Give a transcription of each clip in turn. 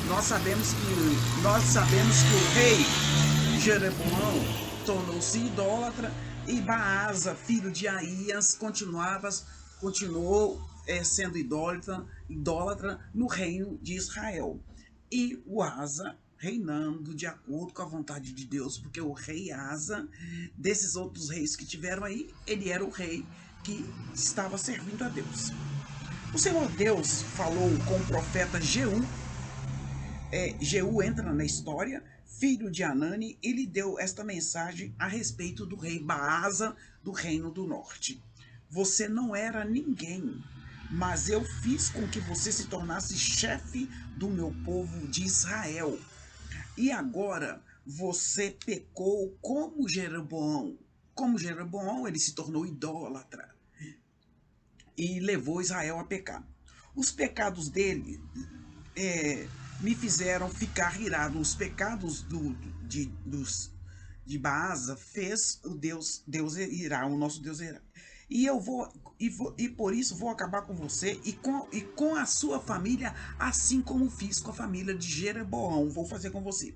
nós sabemos que o rei Jeroboão tornou-se idólatra e Baasa, filho de Aías, continuou sendo idólatra no reino de Israel. E o Asa reinando de acordo com a vontade de Deus, porque o rei Asa, desses outros reis que tiveram aí, ele era o rei que estava servindo a Deus. O Senhor Deus falou com o profeta Jeú. Jeú entra na história, filho de Anani, e lhe deu esta mensagem a respeito do rei Baasa do Reino do Norte. Você não era ninguém, mas eu fiz com que você se tornasse chefe do meu povo de Israel. E agora você pecou como Jeroboão. Como Jeroboão, ele se tornou idólatra e levou Israel a pecar. Os pecados dele me fizeram ficar irado. Os pecados de Baasa fez Deus irá, o nosso Deus irá. E por isso vou acabar com você e com a sua família, assim como fiz com a família de Jeroboão, vou fazer com você.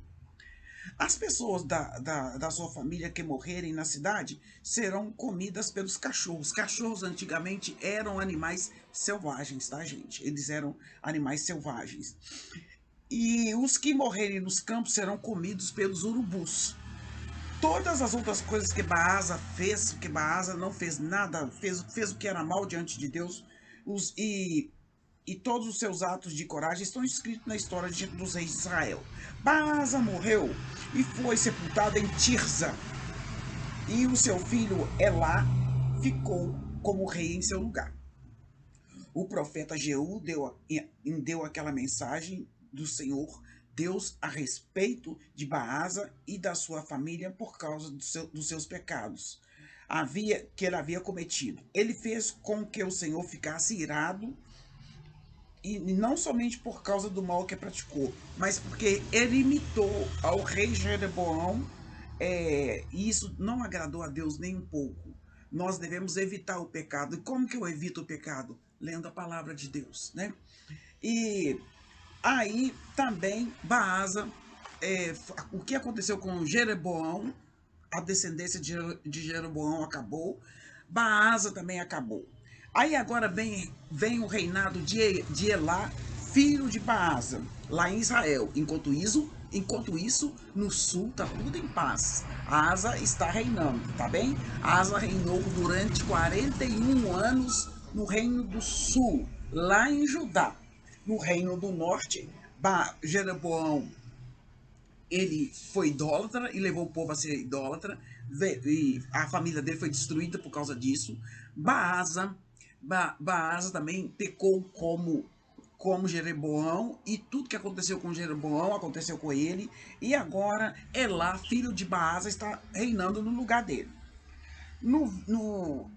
As pessoas da sua família que morrerem na cidade serão comidas pelos cachorros. Cachorros antigamente eram animais selvagens, tá, gente? Eles eram animais selvagens. E os que morrerem nos campos serão comidos pelos urubus. Todas as outras coisas que Baasa fez, que Baasa não fez nada, fez o que era mal diante de Deus, e todos os seus atos de coragem estão escritos na história dos reis de Israel. Baasa morreu e foi sepultado em Tirza, e o seu filho Elá ficou como rei em seu lugar. O profeta Jeú deu aquela mensagem do Senhor Deus a respeito de Baasa e da sua família por causa dos seus pecados que ele havia cometido. Ele fez com que o Senhor ficasse irado, e não somente por causa do mal que praticou, mas porque ele imitou ao rei Jeroboão, e isso não agradou a Deus nem um pouco. Nós devemos evitar o pecado. E como que eu evito o pecado? Lendo a palavra de Deus, né? E aí também Baasa, o que aconteceu com Jeroboão, a descendência de Jeroboão acabou, Baasa também acabou. Aí agora vem o reinado de Elá, filho de Baasa, lá em Israel. Enquanto isso, no sul tá tudo em paz. Asa está reinando, tá bem? Asa reinou durante 41 anos no reino do sul, lá em Judá. No reino do norte, Jeroboão, ele foi idólatra e levou o povo a ser idólatra, e a família dele foi destruída por causa disso. Baasa também pecou como Jeroboão, e tudo que aconteceu com Jeroboão aconteceu com ele, e agora Elá, filho de Baasa, está reinando no lugar dele. No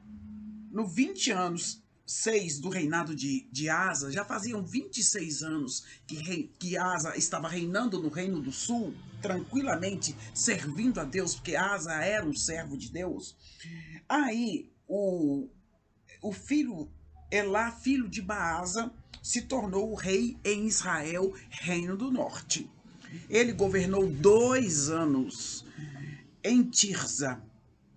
20 anos 6 do reinado de Asa, já faziam 26 anos que Asa estava reinando no Reino do Sul, tranquilamente, servindo a Deus, porque Asa era um servo de Deus. Aí, o filho Elá, filho de Baasa, se tornou o rei em Israel, Reino do Norte. Ele governou 2 anos em Tirza.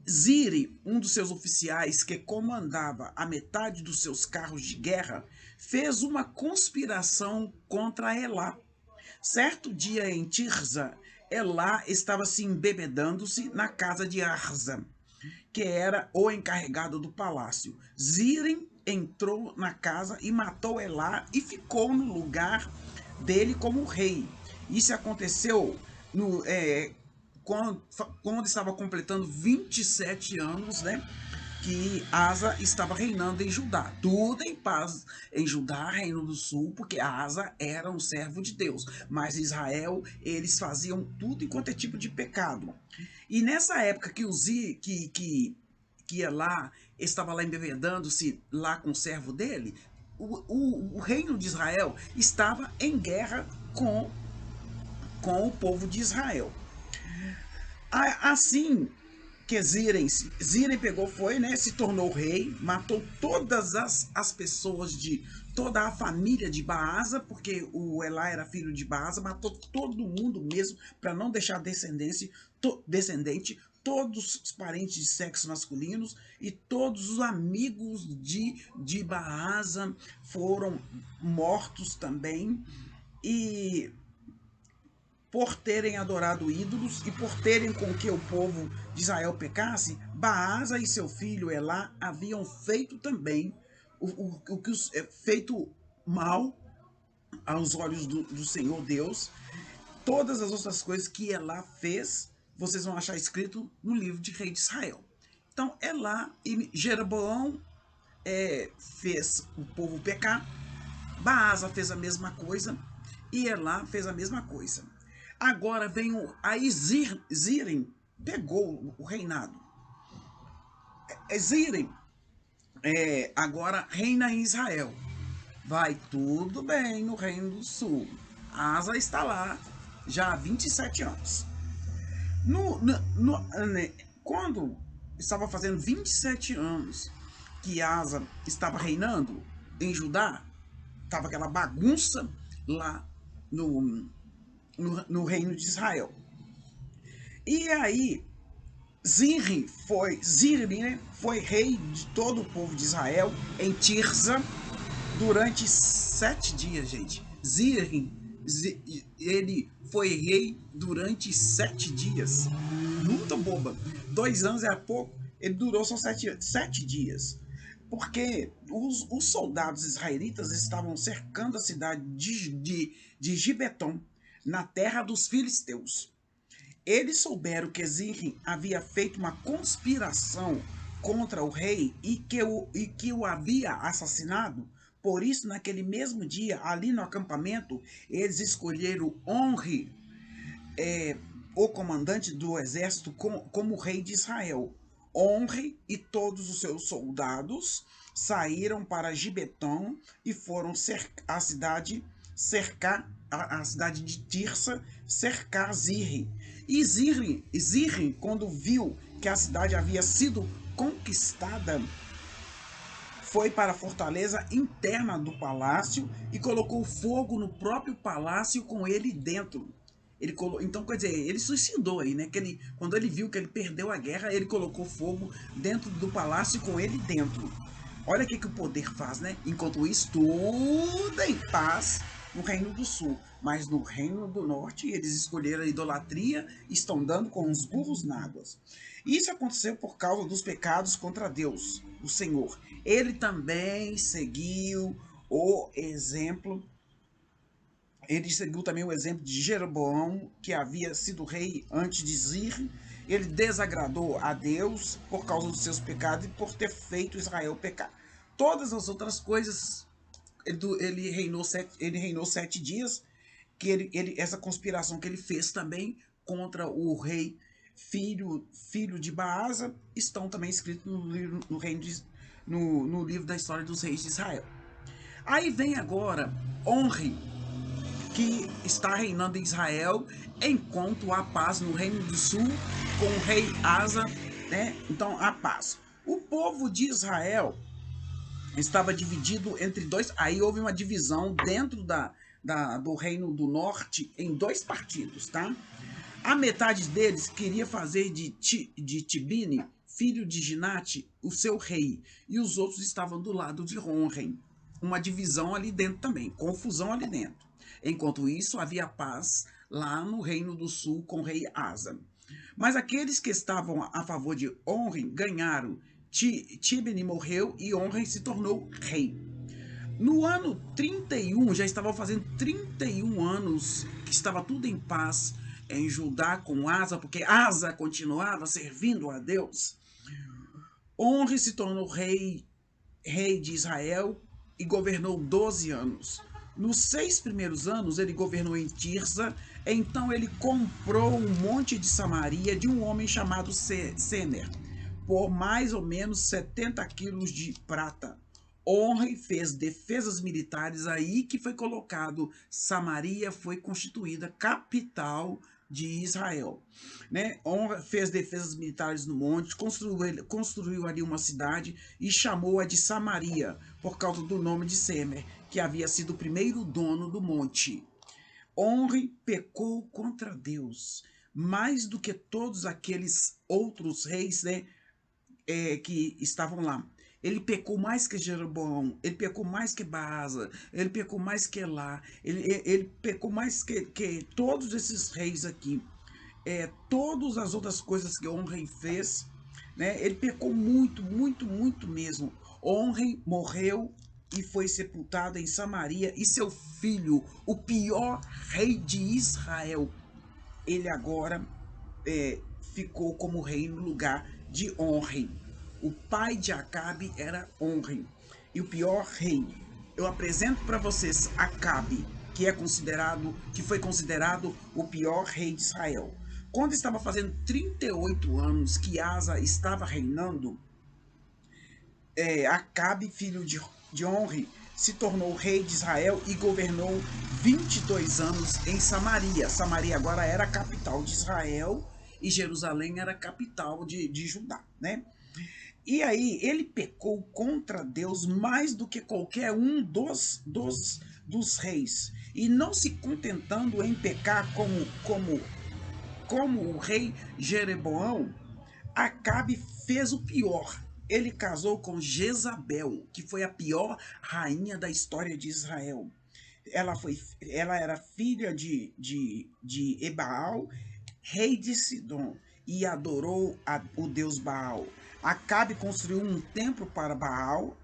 Zire, um dos seus oficiais que comandava a metade dos seus carros de guerra, fez uma conspiração contra Elá. Certo dia em Tirza, Elá estava se embebedando-se na casa de Arza, que era o encarregado do palácio. Zire entrou na casa e matou Elá e ficou no lugar dele como rei. Isso aconteceu quando estava completando 27 anos, né? Que Asa estava reinando em Judá. Tudo em paz em Judá, Reino do Sul, porque Asa era um servo de Deus. Mas Israel, eles faziam tudo enquanto é tipo de pecado. E nessa época que Elá estava lá embebedando-se lá com o servo dele, o reino de Israel estava em guerra com o povo de Israel. Assim que Ziren pegou, foi, né, se tornou rei, matou todas as pessoas toda a família de Baasa, porque o Elá era filho de Baasa, matou todo mundo mesmo, para não deixar descendente, todos os parentes de sexo masculinos e todos os amigos de Baasa foram mortos também. E por terem adorado ídolos e por terem com que o povo de Israel pecasse, Baasa e seu filho Elá haviam feito também o que feito mal aos olhos do Senhor Deus. Todas as outras coisas que Elá fez, vocês vão achar escrito no livro de Rei de Israel. Então, Elá e Jeroboão fez o povo pecar, Baasa fez a mesma coisa e Elá fez a mesma coisa. Agora vem Zirim, pegou o reinado. Zirim agora reina em Israel. Vai tudo bem no Reino do Sul. Asa está lá já há 27 anos. Quando estava fazendo 27 anos que Asa estava reinando em Judá, estava aquela bagunça lá no reino de Israel. E aí, Zimri foi rei de todo o povo de Israel em Tirza durante 7 dias, gente. Ele foi rei durante 7 dias. Muito boba. 2 anos é pouco, ele durou só 7 dias. Porque os soldados israelitas estavam cercando a cidade de Gibeton, na terra dos filisteus. Eles souberam que Zimri havia feito uma conspiração contra o rei e que o havia assassinado. Por isso, naquele mesmo dia, ali no acampamento, eles escolheram Onri, o comandante do exército, como rei de Israel. Onri e todos os seus soldados saíram para Gibeton e foram cercar a cidade de Tirsa, cercar Zimri. E Zimri, quando viu que a cidade havia sido conquistada, foi para a fortaleza interna do palácio e colocou fogo no próprio palácio com ele dentro. Então, quer dizer, ele suicidou aí, né? Quando ele viu que ele perdeu a guerra, ele colocou fogo dentro do palácio com ele dentro. Olha o que o poder faz, né? Enquanto isso, tudo em paz no Reino do Sul. Mas no Reino do Norte, eles escolheram a idolatria e estão dando com os burros na água. Isso aconteceu por causa dos pecados contra Deus, o Senhor. Ele também seguiu o exemplo. Ele seguiu também o exemplo de Jeroboão, que havia sido rei antes de Zimri. Ele desagradou a Deus por causa dos seus pecados e por ter feito Israel pecar. Todas as outras coisas, ele reinou 7 dias, essa conspiração que ele fez também contra o rei filho de Baasa, estão também escritos no livro da história dos reis de Israel. Aí vem agora Onri, que está reinando em Israel, enquanto há paz no Reino do Sul com o rei Asa, né? Então há paz. O povo de Israel estava dividido entre dois. Aí houve uma divisão dentro do Reino do Norte em 2 partidos, tá? A metade deles queria fazer de Tibni, filho de Ginate, o seu rei, e os outros estavam do lado de Onri. Uma divisão ali dentro também, confusão ali dentro. Enquanto isso, havia paz lá no Reino do Sul com o rei Asa. Mas aqueles que estavam a favor de Onri ganharam. Tibni morreu e Onri se tornou rei. No ano 31, já estavam fazendo 31 anos que estava tudo em paz em Judá com Asa, porque Asa continuava servindo a Deus. Onri se tornou rei de Israel e governou 12 anos. Nos 6 primeiros anos, ele governou em Tirza. Então ele comprou um monte de Samaria de um homem chamado Sener, por mais ou menos 70 quilos de prata. Onri fez defesas militares, aí que foi colocado Samaria, foi constituída capital de Israel, né? Fez defesas militares no monte, construiu ali uma cidade e chamou-a de Samaria, por causa do nome de Semer, que havia sido o primeiro dono do monte. Onre pecou contra Deus, mais do que todos aqueles outros reis, né, que estavam lá. Ele pecou mais que Jeroboão, ele pecou mais que Baasa, ele pecou mais que Elá, ele pecou mais que todos esses reis aqui. Todas as outras coisas que Onrem fez, né, ele pecou muito, muito, muito mesmo. Onrem morreu e foi sepultado em Samaria, e seu filho, o pior rei de Israel, ele agora ficou como rei no lugar de Onrem. O pai de Acabe era Onrem. E o pior rei, eu apresento para vocês Acabe, que foi considerado o pior rei de Israel. Quando estava fazendo 38 anos que Asa estava reinando, Acabe, filho de Onre, se tornou rei de Israel e governou 22 anos em Samaria. Samaria agora era a capital de Israel e Jerusalém era a capital de Judá, né? E aí ele pecou contra Deus mais do que qualquer um dos reis. E não se contentando em pecar como o rei Jeroboão, Acabe fez o pior. Ele casou com Jezabel, que foi a pior rainha da história de Israel. Ela era filha de Ebaal, rei de Sidom, e adorou o deus Baal. Acabe construiu um templo para Baal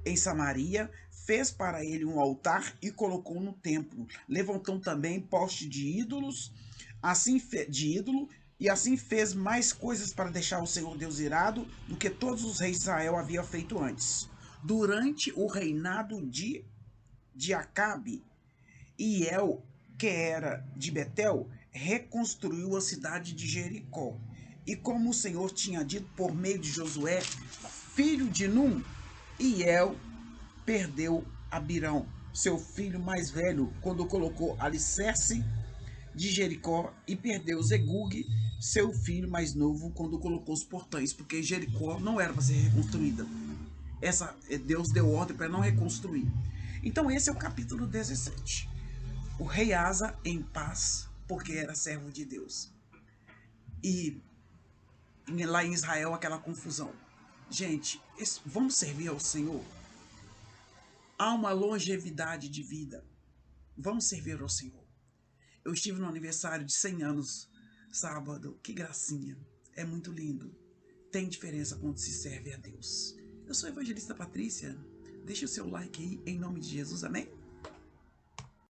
em Samaria, fez para ele um altar e colocou no templo. Levantou também poste de ídolos, de ídolo, e assim fez mais coisas para deixar o Senhor Deus irado do que todos os reis de Israel haviam feito antes. Durante o reinado de Acabe, Iel, que era de Betel, reconstruiu a cidade de Jericó. E como o Senhor tinha dito por meio de Josué, filho de Num, Iel perdeu Abirão, seu filho mais velho, quando colocou alicerce de Jericó, e perdeu Zegug, seu filho mais novo, quando colocou os portões, porque Jericó não era para ser reconstruída. Deus deu ordem para não reconstruir. Então esse é o capítulo 17. O rei Asa em paz, porque era servo de Deus. E lá em Israel aquela confusão. Gente, vamos servir ao Senhor? Há uma longevidade de vida. Vamos servir ao Senhor. Eu estive no aniversário de 100 anos, sábado. Que gracinha. É muito lindo. Tem diferença quando se serve a Deus. Eu sou a evangelista Patrícia. Deixe o seu like aí, em nome de Jesus. Amém?